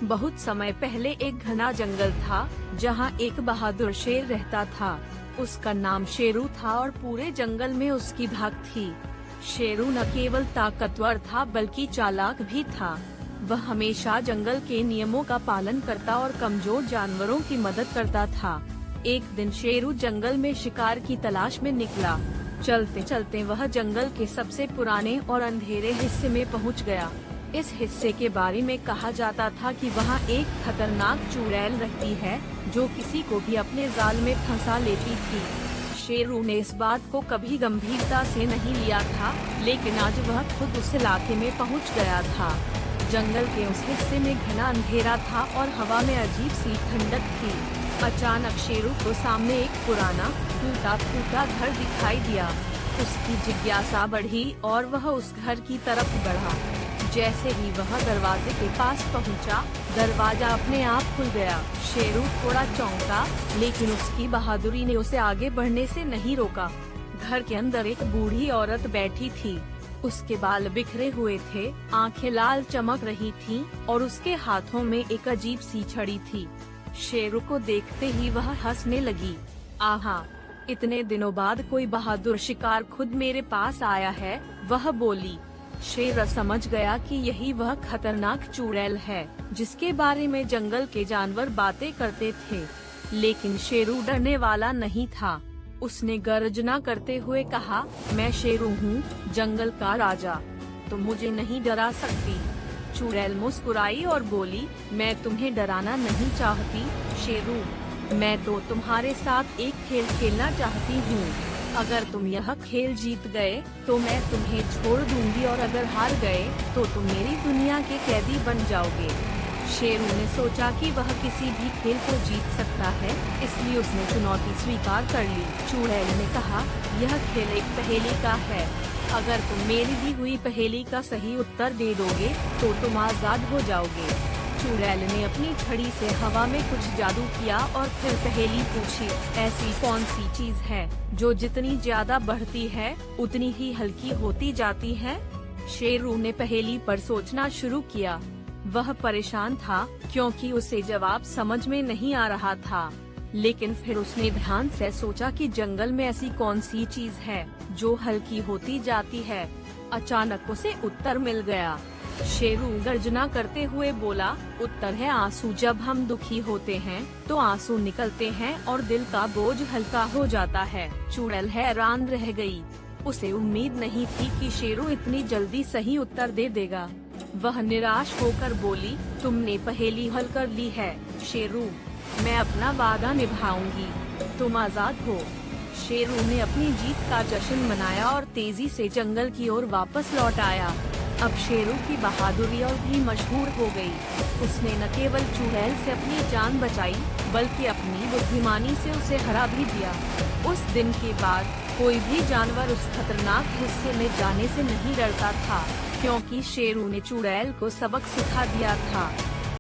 बहुत समय पहले एक घना जंगल था, जहाँ एक बहादुर शेर रहता था। उसका नाम शेरू था और पूरे जंगल में उसकी धाक थी। शेरू न केवल ताकतवर था बल्कि चालाक भी था। वह हमेशा जंगल के नियमों का पालन करता और कमजोर जानवरों की मदद करता था। एक दिन शेरू जंगल में शिकार की तलाश में निकला। चलते चलते वह जंगल के सबसे पुराने और अंधेरे हिस्से में पहुंच गया। इस हिस्से के बारे में कहा जाता था कि वहां एक खतरनाक चुड़ैल रहती है, जो किसी को भी अपने जाल में फंसा लेती थी। शेरू ने इस बात को कभी गंभीरता से नहीं लिया था, लेकिन आज वह खुद उस इलाके में पहुंच गया था। जंगल के उस हिस्से में घना अंधेरा था और हवा में अजीब सी ठंडक थी। अचानक शेरू को सामने एक पुराना टूटा फूटा घर दिखाई दिया। उसकी जिज्ञासा बढ़ी और वह उस घर की तरफ बढ़ा। जैसे ही वह दरवाजे के पास पहुंचा, दरवाजा अपने आप खुल गया। शेरू थोड़ा चौंका, लेकिन उसकी बहादुरी ने उसे आगे बढ़ने से नहीं रोका। घर के अंदर एक बूढ़ी औरत बैठी थी। उसके बाल बिखरे हुए थे, आंखें लाल चमक रही थीं और उसके हाथों में एक अजीब सी छड़ी थी। शेरू को देखते ही वह हंसने लगी। आहा, इतने दिनों बाद कोई बहादुर शिकार खुद मेरे पास आया है, वह बोली। शेर समझ गया कि यही वह खतरनाक चुड़ैल है, जिसके बारे में जंगल के जानवर बातें करते थे। लेकिन शेरू डरने वाला नहीं था। उसने गर्जना करते हुए कहा, मैं शेरू हूँ, जंगल का राजा, तुम मुझे नहीं डरा सकती। चुड़ैल मुस्कुराई और बोली, मैं तुम्हें डराना नहीं चाहती शेरू, मैं तो तुम्हारे साथ एक खेल खेलना चाहती हूँ। अगर तुम यह खेल जीत गए तो मैं तुम्हें छोड़ दूंगी और अगर हार गए तो तुम मेरी दुनिया के कैदी बन जाओगे। शेरू ने सोचा कि वह किसी भी खेल को जीत सकता है, इसलिए उसने चुनौती स्वीकार कर ली। चुड़ैल ने कहा, यह खेल एक पहेली का है, अगर तुम मेरी दी हुई पहेली का सही उत्तर दे दोगे तो तुम आजाद हो जाओगे। चुड़ैल ने अपनी छड़ी से हवा में कुछ जादू किया और फिर पहेली पूछी, ऐसी कौन सी चीज है जो जितनी ज्यादा बढ़ती है उतनी ही हल्की होती जाती है? शेरू ने पहेली पर सोचना शुरू किया। वह परेशान था क्योंकि उसे जवाब समझ में नहीं आ रहा था, लेकिन फिर उसने ध्यान से सोचा कि जंगल में ऐसी कौन सी चीज है जो हल्की होती जाती है। अचानक उसे उत्तर मिल गया। शेरू गर्जना करते हुए बोला, उत्तर है आंसू। जब हम दुखी होते हैं तो आंसू निकलते हैं और दिल का बोझ हल्का हो जाता है। चुड़ैल हैरान रह गई। उसे उम्मीद नहीं थी कि शेरू इतनी जल्दी सही उत्तर दे देगा। वह निराश होकर बोली, तुमने पहेली हल कर ली है शेरू, मैं अपना वादा निभाऊंगी, तुम आजाद हो। शेरू ने अपनी जीत का जश्न मनाया और तेजी से जंगल की ओर वापस लौट आया। अब शेरू की बहादुरी और भी मशहूर हो गई। उसने न केवल चुड़ैल से अपनी जान बचाई, बल्कि अपनी बुद्धिमानी से उसे हरा भी दिया। उस दिन के बाद कोई भी जानवर उस खतरनाक हिस्से में जाने से नहीं डरता था, क्योंकि शेरू ने चुड़ैल को सबक सिखा दिया था।